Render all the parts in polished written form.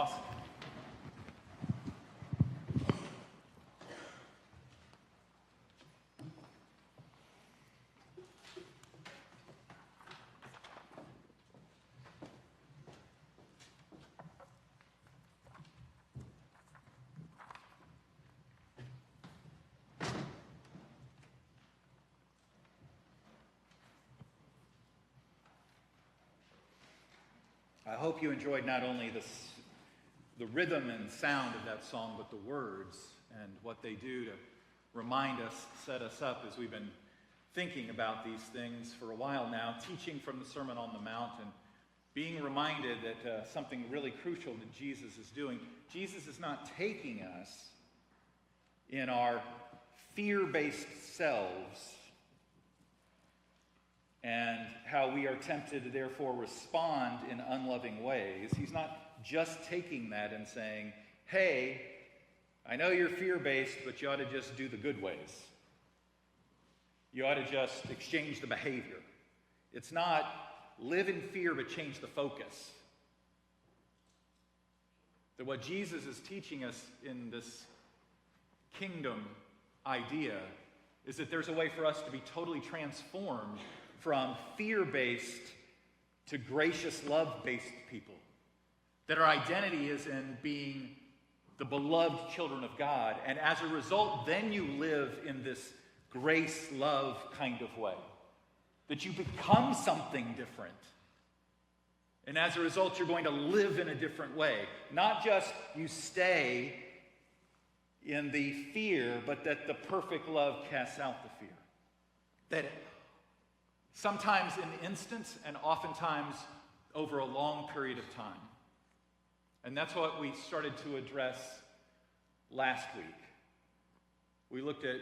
awesome. I hope you enjoyed not only the rhythm and sound of that song, but the words and what they do to remind us, set us up as we've been thinking about these things for a while now, teaching from the Sermon on the Mount and being reminded that something really crucial that Jesus is doing. Jesus is not taking us in our fear-based selves and how we are tempted to therefore respond in unloving ways. He's not just taking that and saying, hey, I know you're fear-based, but you ought to just do the good ways. You ought to just exchange the behavior. It's not live in fear but change the focus. That what Jesus is teaching us in this kingdom idea is that there's a way for us to be totally transformed from fear-based to gracious, love-based people. That our identity is in being the beloved children of God. And as a result, then you live in this grace, love kind of way. That you become something different. And as a result, you're going to live in a different way. Not just you stay in the fear, but that the perfect love casts out the fear. That sometimes in instance and oftentimes over a long period of time. And that's what we started to address last week. We looked at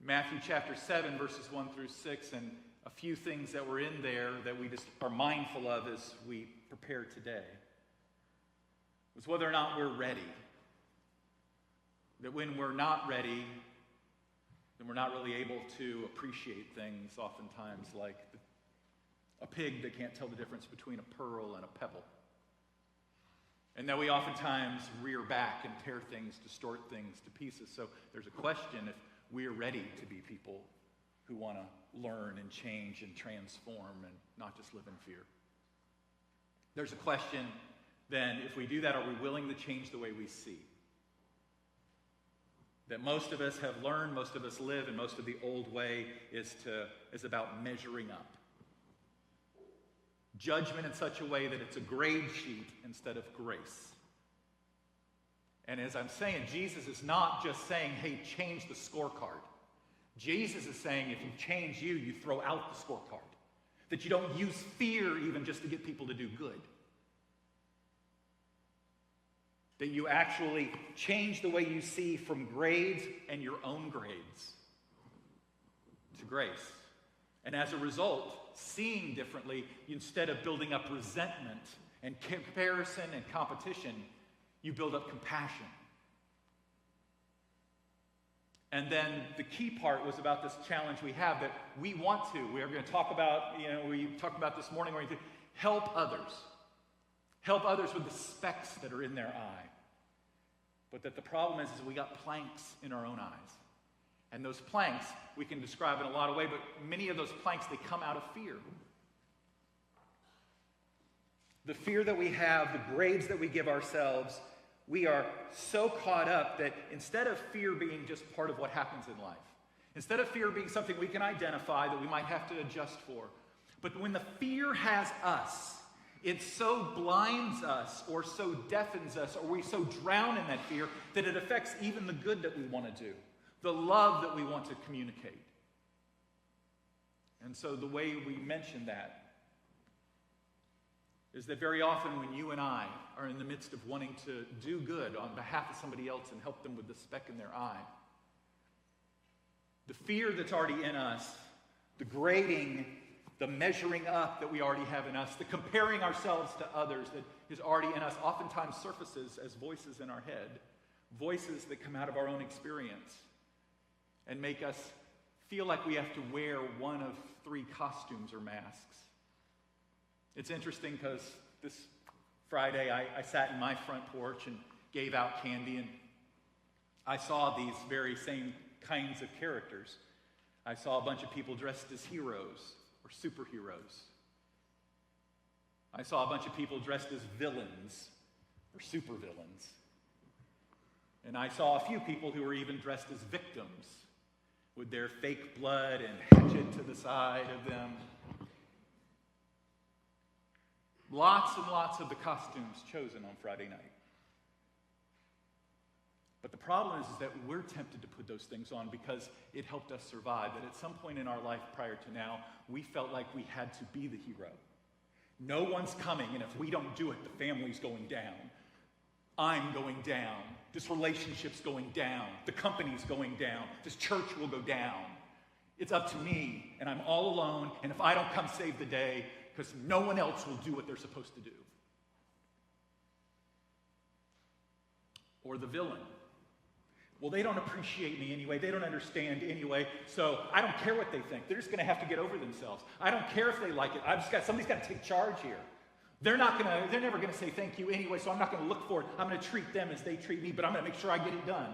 Matthew chapter 7, verses 1 through 6, and a few things that were in there that we just are mindful of as we prepare today. Was whether or not we're ready. That when we're not ready, then we're not really able to appreciate things oftentimes like a pig that can't tell the difference between a pearl and a pebble. And that we oftentimes rear back and tear things, distort things to pieces. So there's a question if we are ready to be people who want to learn and change and transform and not just live in fear. There's a question then, if we do that, are we willing to change the way we see? That most of us have learned, most of us live, and most of the old way is about measuring up. Judgment in such a way that it's a grade sheet instead of grace. And as I'm saying, Jesus is not just saying, hey, change the scorecard. Jesus is saying if you change you throw out the scorecard. That you don't use fear even just to get people to do good. That you actually change the way you see from grades and your own grades to grace. And as a result, seeing differently, instead of building up resentment and comparison and competition, you build up compassion. And then the key part was about this challenge we have that we want to. We are going to talk about, we talked about this morning, where you help others. Help others with the specks that are in their eye. But that the problem is we got planks in our own eyes. And those planks, we can describe in a lot of ways, but many of those planks, they come out of fear. The fear that we have, the grades that we give ourselves, we are so caught up that instead of fear being just part of what happens in life, instead of fear being something we can identify that we might have to adjust for, but when the fear has us, it so blinds us or so deafens us or we so drown in that fear that it affects even the good that we want to do, the love that we want to communicate. And so the way we mention that is that very often when you and I are in the midst of wanting to do good on behalf of somebody else and help them with the speck in their eye, the fear that's already in us, the grading, the measuring up that we already have in us, the comparing ourselves to others that is already in us, oftentimes surfaces as voices in our head, voices that come out of our own experience and make us feel like we have to wear one of 3 costumes or masks. It's interesting because this Friday, I sat in my front porch and gave out candy, and I saw these very same kinds of characters. I saw a bunch of people dressed as heroes or superheroes. I saw a bunch of people dressed as villains or supervillains. And I saw a few people who were even dressed as victims with their fake blood and hatchet to the side of them. Lots and lots of the costumes chosen on Friday night. But the problem is that we're tempted to put those things on because it helped us survive. That at some point in our life prior to now, we felt like we had to be the hero. No one's coming, and if we don't do it, the family's going down. I'm going down. This relationship's going down. The company's going down. This church will go down. It's up to me, and I'm all alone, and if I don't come save the day, because no one else will do what they're supposed to do. Or the villain. Well, they don't appreciate me anyway. They don't understand anyway. So I don't care what they think. They're just going to have to get over themselves. I don't care if they like it. Somebody's got to take charge here. They're never going to say thank you anyway, so I'm not going to look for it. I'm going to treat them as they treat me, but I'm going to make sure I get it done.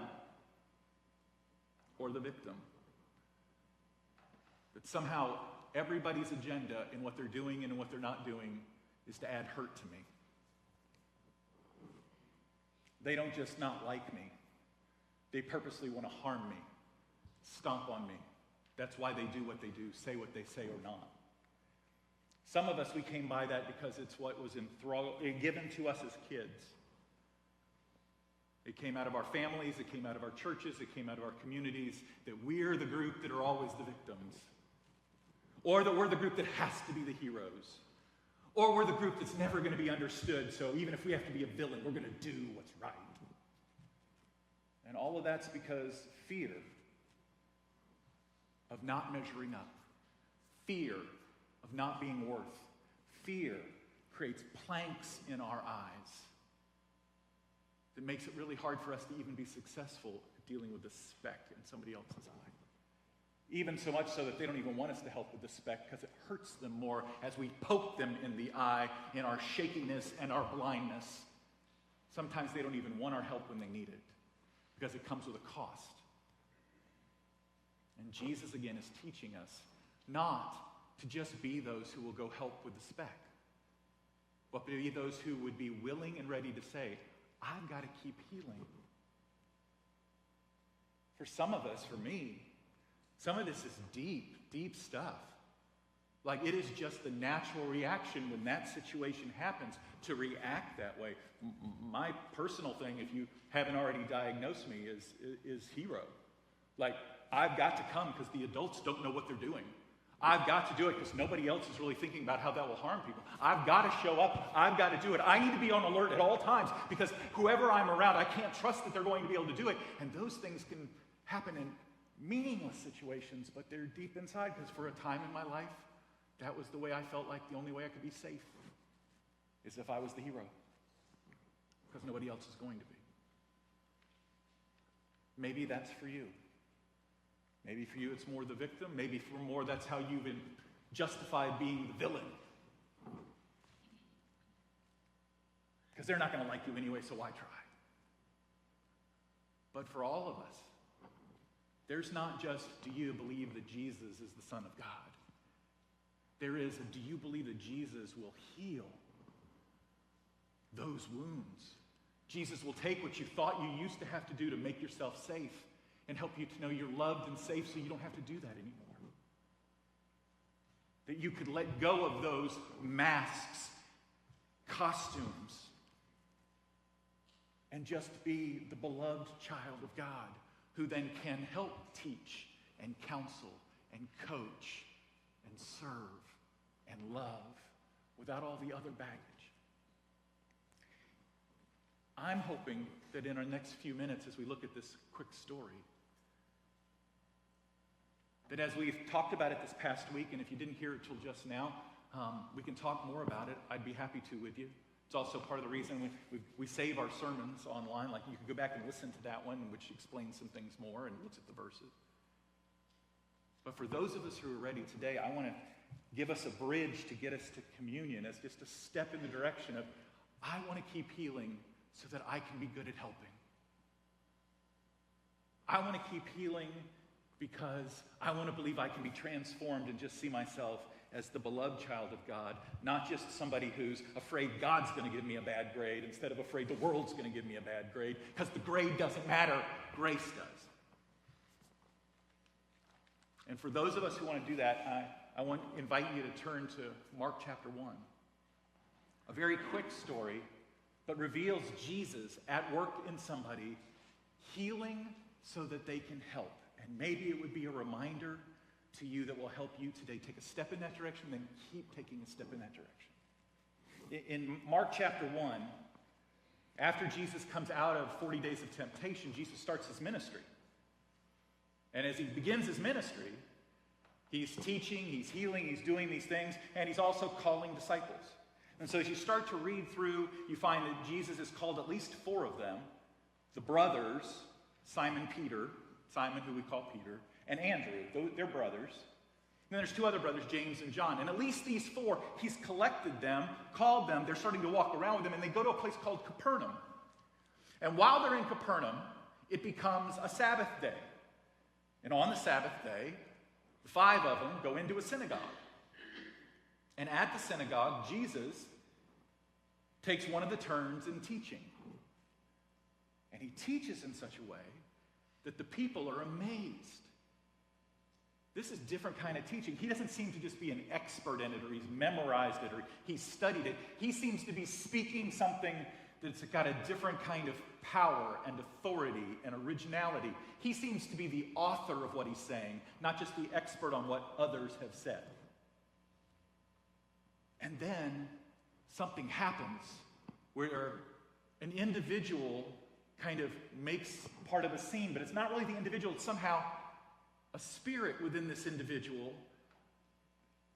Or the victim. That somehow everybody's agenda in what they're doing and in what they're not doing is to add hurt to me. They don't just not like me. They purposely want to harm me, stomp on me. That's why they do what they do, say what they say or not. Some of us, we came by that because it's what was given to us as kids. It came out of our families, it came out of our churches, it came out of our communities, that we're the group that are always the victims. Or that we're the group that has to be the heroes. Or we're the group that's never going to be understood, so even if we have to be a villain, we're going to do what's right. And all of that's because fear of not measuring up, fear of not being worth, fear creates planks in our eyes that makes it really hard for us to even be successful at dealing with the speck in somebody else's eye. Even so much so that they don't even want us to help with the speck because it hurts them more as we poke them in the eye in our shakiness and our blindness. Sometimes they don't even want our help when they need it, because it comes with a cost. And Jesus, again, is teaching us not to just be those who will go help with the speck, but to be those who would be willing and ready to say, I've got to keep healing. For some of us, for me, some of this is deep, deep stuff. Like it is just the natural reaction when that situation happens to react that way. My personal thing, if you haven't already diagnosed me, is hero. Like I've got to come because the adults don't know what they're doing. I've got to do it because nobody else is really thinking about how that will harm people. I've got to show up. I've got to do it. I need to be on alert at all times because whoever I'm around, I can't trust that they're going to be able to do it. And those things can happen in meaningless situations, but they're deep inside because for a time in my life, that was the way I felt like the only way I could be safe is if I was the hero, because nobody else is going to be. Maybe that's for you. Maybe for you it's more the victim. Maybe for more that's how you've been justified being the villain. Because they're not going to like you anyway, so why try? But for all of us, there's not just, do you believe that Jesus is the Son of God? There is a, do you believe that Jesus will heal those wounds? Jesus will take what you thought you used to have to do to make yourself safe and help you to know you're loved and safe so you don't have to do that anymore. That you could let go of those masks, costumes, and just be the beloved child of God who then can help teach and counsel and coach and serve and love without all the other baggage. I'm hoping that in our next few minutes as we look at this quick story, that as we've talked about it this past week, and if you didn't hear it till just now, we can talk more about it. I'd be happy to with you. It's also part of the reason we save our sermons online. Like you can go back and listen to that one, which explains some things more and looks at the verses. But for those of us who are ready today, I want to give us a bridge to get us to communion as just a step in the direction of, I want to keep healing so that I can be good at helping. I want to keep healing because I want to believe I can be transformed and just see myself as the beloved child of God, not just somebody who's afraid God's going to give me a bad grade instead of afraid the world's going to give me a bad grade, because the grade doesn't matter, grace does. And for those of us who want to do that, I want to invite you to turn to Mark chapter 1. A very quick story, but reveals Jesus at work in somebody, healing so that they can help. And maybe it would be a reminder to you that will help you today take a step in that direction, then keep taking a step in that direction. In Mark chapter 1, after Jesus comes out of 40 days of temptation, Jesus starts his ministry. And as he begins his ministry, he's teaching, he's healing, he's doing these things, and he's also calling disciples. And so as you start to read through, you find that Jesus has called at least 4 of them, the brothers, Simon Peter, Simon who we call Peter, and Andrew, they're brothers. And then there's 2 other brothers, James and John. And at least these 4, he's collected them, called them, they're starting to walk around with them, and they go to a place called Capernaum. And while they're in Capernaum, it becomes a Sabbath day. And on the Sabbath day, the 5 of them go into a synagogue. And at the synagogue, Jesus takes one of the turns in teaching. And he teaches in such a way that the people are amazed. This is a different kind of teaching. He doesn't seem to just be an expert in it, or he's memorized it, or he's studied it. He seems to be speaking something that's got a different kind of power and authority and originality. He seems to be the author of what he's saying, not just the expert on what others have said. And then something happens where an individual kind of makes part of a scene, but it's not really the individual, it's somehow a spirit within this individual,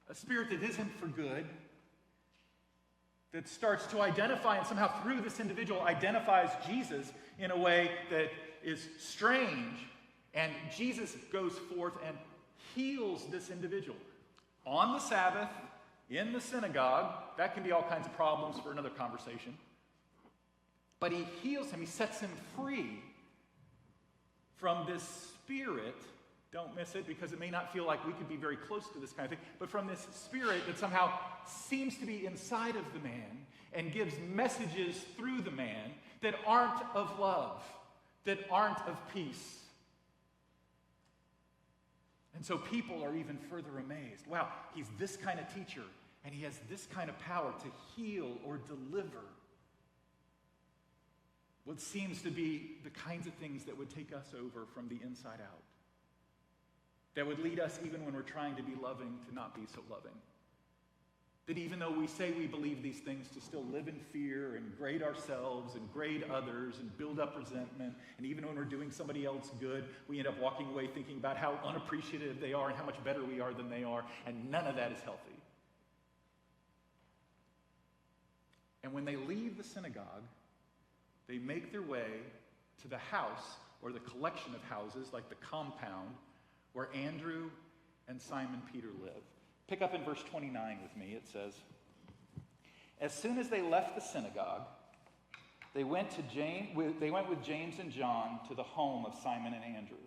a spirit that isn't for good, that starts to identify, and somehow through this individual identifies Jesus in a way that is strange. And Jesus goes forth and heals this individual. On the Sabbath, in the synagogue, that can be all kinds of problems for another conversation. But he heals him, he sets him free from this spirit. Don't miss it, because it may not feel like we could be very close to this kind of thing, but from this spirit that somehow seems to be inside of the man and gives messages through the man that aren't of love, that aren't of peace. And so people are even further amazed. Wow, he's this kind of teacher, and he has this kind of power to heal or deliver what seems to be the kinds of things that would take us over from the inside out. That would lead us, even when we're trying to be loving, to not be so loving. That even though we say we believe these things, to still live in fear and grade ourselves and grade others and build up resentment. And even when we're doing somebody else good, we end up walking away thinking about how unappreciative they are and how much better we are than they are. And none of that is healthy. And when they leave the synagogue, they make their way to the house, or the collection of houses, like the compound, where Andrew and Simon Peter live. Pick up in verse 29 with me. It says, as soon as they left the synagogue, they went with James and John to the home of Simon and Andrew.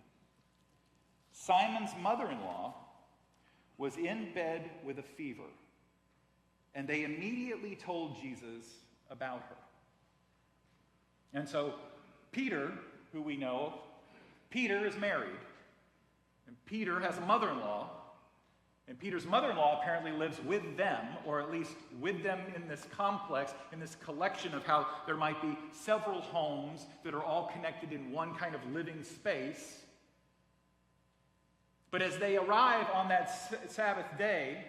Simon's mother-in-law was in bed with a fever, and they immediately told Jesus about her. And so Peter, who we know, Peter is married. And Peter has a mother-in-law, and Peter's mother-in-law apparently lives with them, or at least with them in this complex, in this collection of how there might be several homes that are all connected in one kind of living space. But as they arrive on that Sabbath day,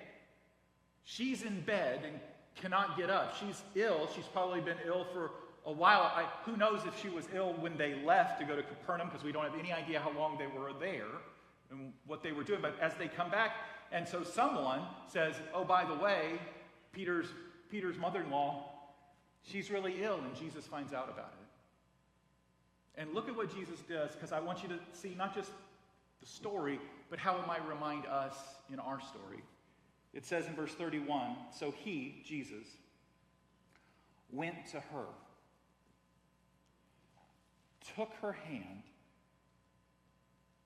she's in bed and cannot get up. She's ill. She's probably been ill for a while. Who knows if she was ill when they left to go to Capernaum, because we don't have any idea how long they were there and what they were doing. But as they come back, and so someone says, oh, by the way, Peter's mother-in-law, she's really ill, and Jesus finds out about it. And look at what Jesus does, because I want you to see not just the story, but how it might remind us in our story. It says in verse 31, so he, Jesus, went to her, took her hand,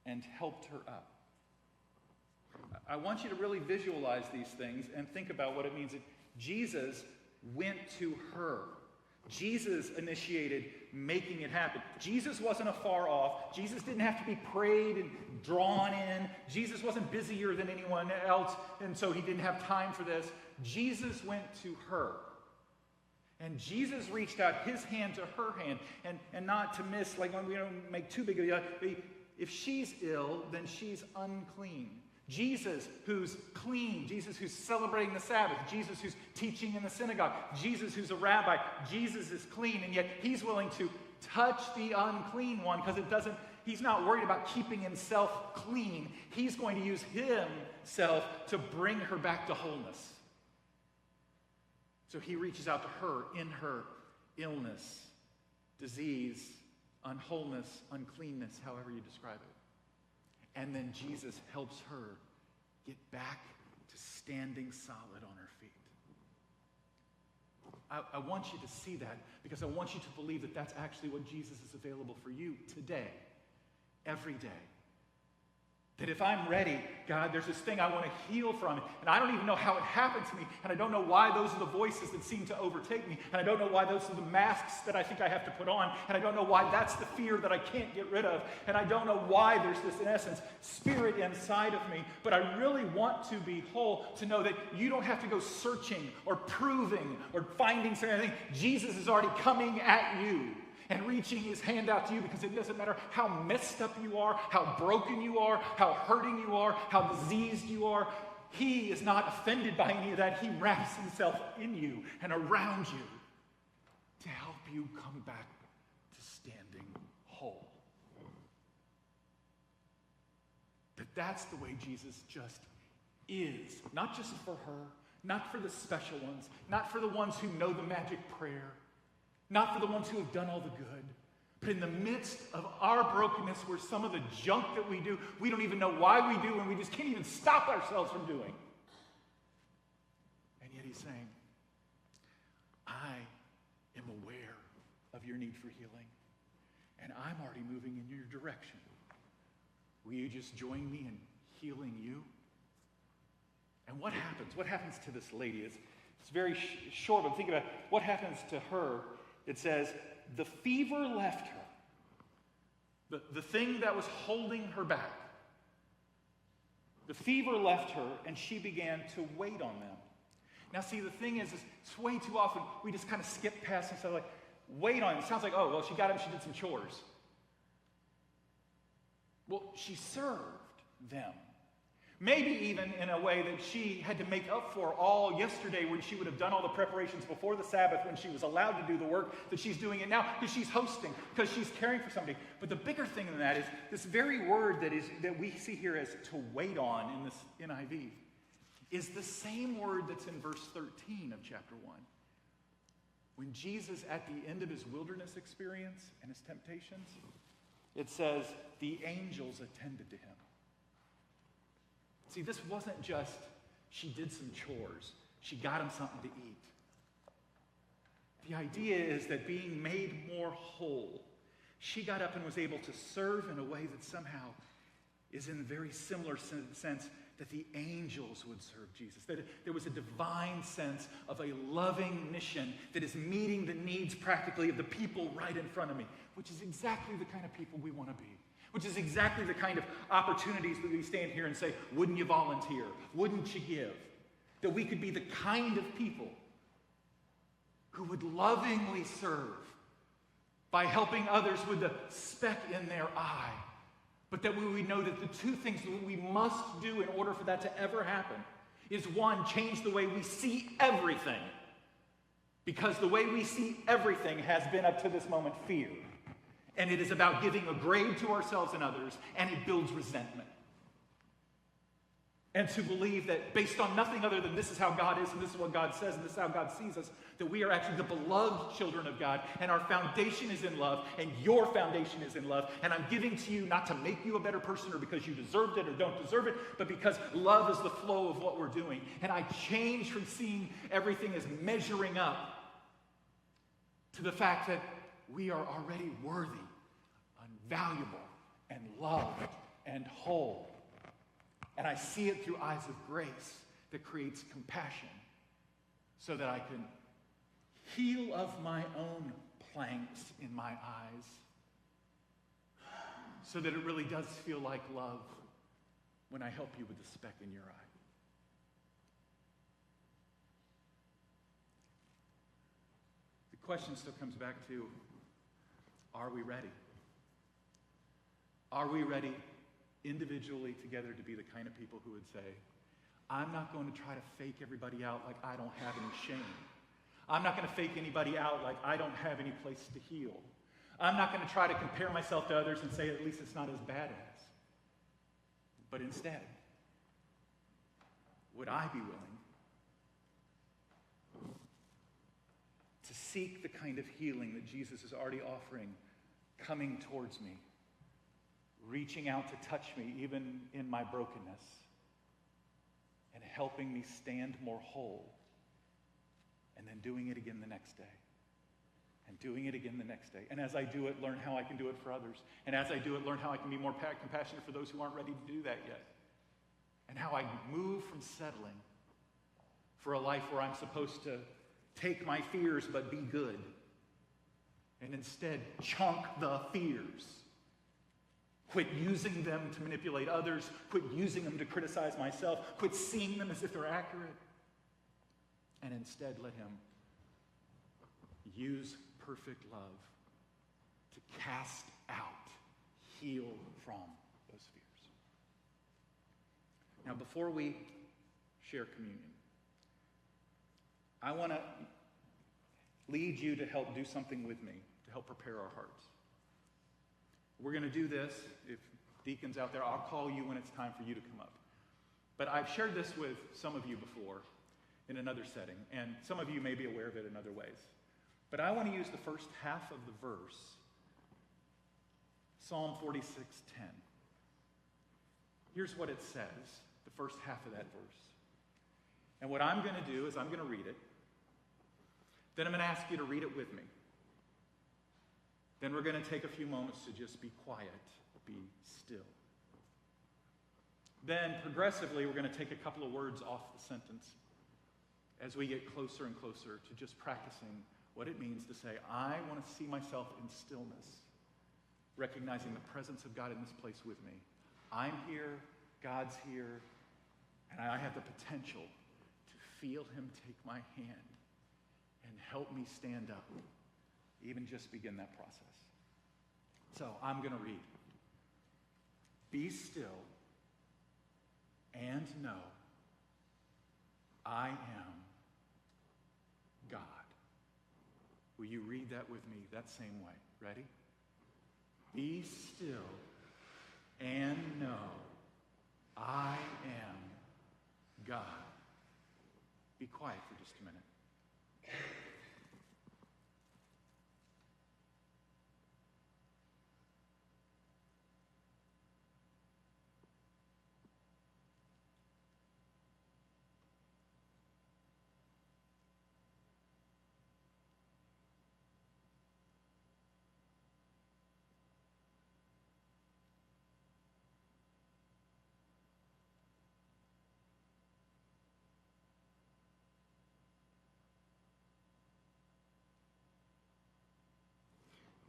and helped her up. I want you to really visualize these things and think about what it means. Jesus went to her. Jesus initiated making it happen. Jesus wasn't afar off. Jesus didn't have to be prayed and drawn in. Jesus wasn't busier than anyone else, and so he didn't have time for this. Jesus went to her. And Jesus reached out his hand to her hand, and not to miss, like when we don't make too big of a deal. If she's ill, then she's unclean. Jesus who's clean, Jesus who's celebrating the Sabbath, Jesus who's teaching in the synagogue, Jesus who's a rabbi, Jesus is clean, and yet he's willing to touch the unclean one because he's not worried about keeping himself clean. He's going to use himself to bring her back to wholeness. So he reaches out to her in her illness, disease, unwholeness, uncleanness, however you describe it. And then Jesus helps her get back to standing solid on her feet. I want you to see that because I want you to believe that that's actually what Jesus is available for you today, every day. That if I'm ready, God, there's this thing I want to heal from, and I don't even know how it happened to me, and I don't know why those are the voices that seem to overtake me, and I don't know why those are the masks that I think I have to put on, and I don't know why that's the fear that I can't get rid of, and I don't know why there's this, in essence, spirit inside of me, but I really want to be whole, to know that you don't have to go searching or proving or finding something. Jesus is already coming at you and reaching his hand out to you, because it doesn't matter how messed up you are, how broken you are, how hurting you are, how diseased you are. He is not offended by any of that. He wraps himself in you and around you to help you come back to standing whole. That's the way Jesus just is. Not just for her, not for the special ones, not for the ones who know the magic prayer, not for the ones who have done all the good, but in the midst of our brokenness, where some of the junk that we do, we don't even know why we do, and we just can't even stop ourselves from doing. And yet he's saying, I am aware of your need for healing, and I'm already moving in your direction. Will you just join me in healing you? And what happens? What happens to this lady? It's very short, but think about what happens to her. It says, the fever left her. The thing that was holding her back. The fever left her, and she began to wait on them. Now, see, the thing is it's way too often we just kind of skip past and say, like, wait on him. It sounds like, oh, well, she got him, she did some chores. Well, she served them. Maybe even in a way that she had to make up for all yesterday, when she would have done all the preparations before the Sabbath, when she was allowed to do the work, that she's doing it now because she's hosting, because she's caring for somebody. But the bigger thing than that is this very word that we see here as to wait on in this NIV is the same word that's in verse 13 of chapter 1. When Jesus, at the end of his wilderness experience and his temptations, it says, the angels attended to him. See, this wasn't just she did some chores. She got him something to eat. The idea is that being made more whole, she got up and was able to serve in a way that somehow is in a very similar sense that the angels would serve Jesus. That there was a divine sense of a loving mission that is meeting the needs practically of the people right in front of me, which is exactly the kind of people we want to be. Which is exactly the kind of opportunities that we stand here and say, wouldn't you volunteer? Wouldn't you give? That we could be the kind of people who would lovingly serve by helping others with the speck in their eye. But that we would know that the two things that we must do in order for that to ever happen is, one, change the way we see everything. Because the way we see everything has been up to this moment fear. And it is about giving a grade to ourselves and others, and it builds resentment. And to believe that based on nothing other than this is how God is, and this is what God says, and this is how God sees us, that we are actually the beloved children of God, and our foundation is in love, and your foundation is in love, and I'm giving to you not to make you a better person or because you deserved it or don't deserve it, but because love is the flow of what we're doing. And I change from seeing everything as measuring up to the fact that we are already worthy and valuable and loved and whole. And I see it through eyes of grace that creates compassion so that I can heal of my own planks in my eyes so that it really does feel like love when I help you with the speck in your eye. The question still comes back to, are we ready? Are we ready individually together to be the kind of people who would say, I'm not going to try to fake everybody out like I don't have any shame. I'm not going to fake anybody out like I don't have any place to heal. I'm not going to try to compare myself to others and say at least it's not as bad as. But instead, would I be willing to seek the kind of healing that Jesus is already offering, coming towards me, reaching out to touch me even in my brokenness, and helping me stand more whole, and then doing it again the next day, and doing it again the next day. And as I do it, learn how I can do it for others. And as I do it, learn how I can be more compassionate for those who aren't ready to do that yet. And how I move from settling for a life where I'm supposed to take my fears but be good, and instead chunk the fears. Quit using them to manipulate others. Quit using them to criticize myself. Quit seeing them as if they're accurate. And instead let him use perfect love to cast out, heal from those fears. Now, before we share communion, I want to lead you to help do something with me to help prepare our hearts. We're going to do this. If deacons out there, I'll call you when it's time for you to come up. But I've shared this with some of you before in another setting, and some of you may be aware of it in other ways. But I want to use the first half of the verse, Psalm 46:10. Here's what it says, the first half of that verse. And what I'm going to do is I'm going to read it. Then I'm going to ask you to read it with me. Then we're going to take a few moments to just be quiet, be still. Then progressively, we're going to take a couple of words off the sentence as we get closer and closer to just practicing what it means to say, I want to see myself in stillness, recognizing the presence of God in this place with me. I'm here, God's here, and I have the potential to feel him take my hand and help me stand up, even just begin that process. So I'm going to read. Be still and know I am God. Will you read that with me that same way? Ready? Be still and know I am God. Be quiet for just a minute.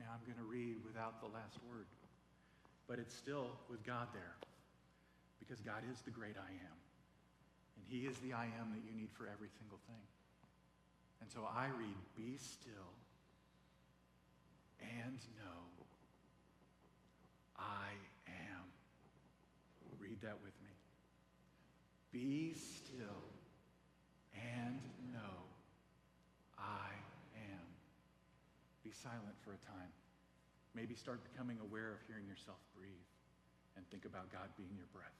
Now I'm going to read without the last word, but it's still with God there, because God is the great I am, and he is the I am that you need for every single thing. And so I read, be still and know I am. Read that with me. Be still and know I am. Be silent for a time. Maybe start becoming aware of hearing yourself breathe, and think about God being your breath.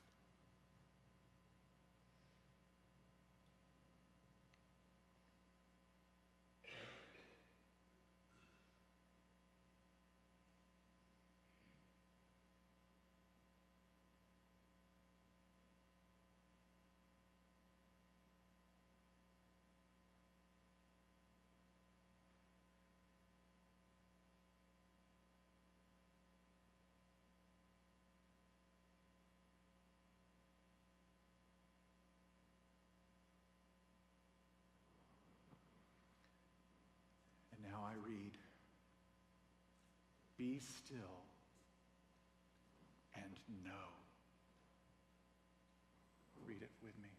Be still and know. Read it with me.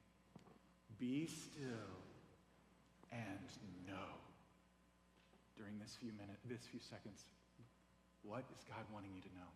Be still and know. During this few seconds, what is God wanting you to know?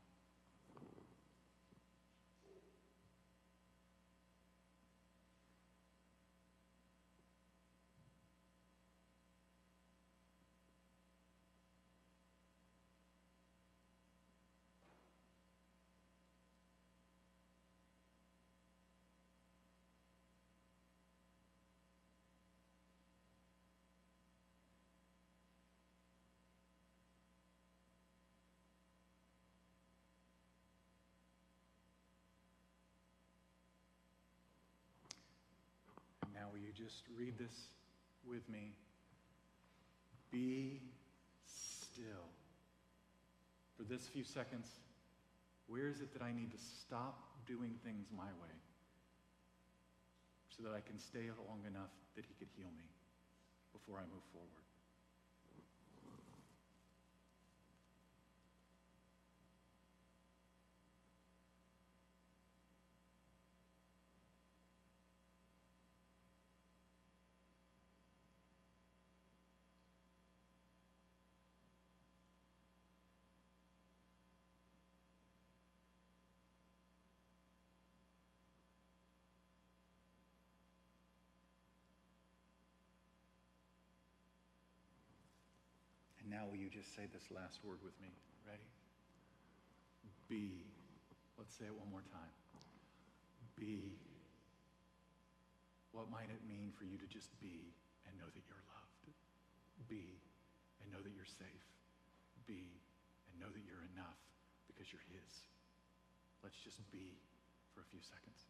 Now will you just read this with me? Be still. For this few seconds, where is it that I need to stop doing things my way so that I can stay long enough that he could heal me before I move forward? And now will you just say this last word with me? Ready? Be. Let's say it one more time. Be. What might it mean for you to just be and know that you're loved? Be and know that you're safe. Be and know that you're enough because you're his. Let's just be for a few seconds.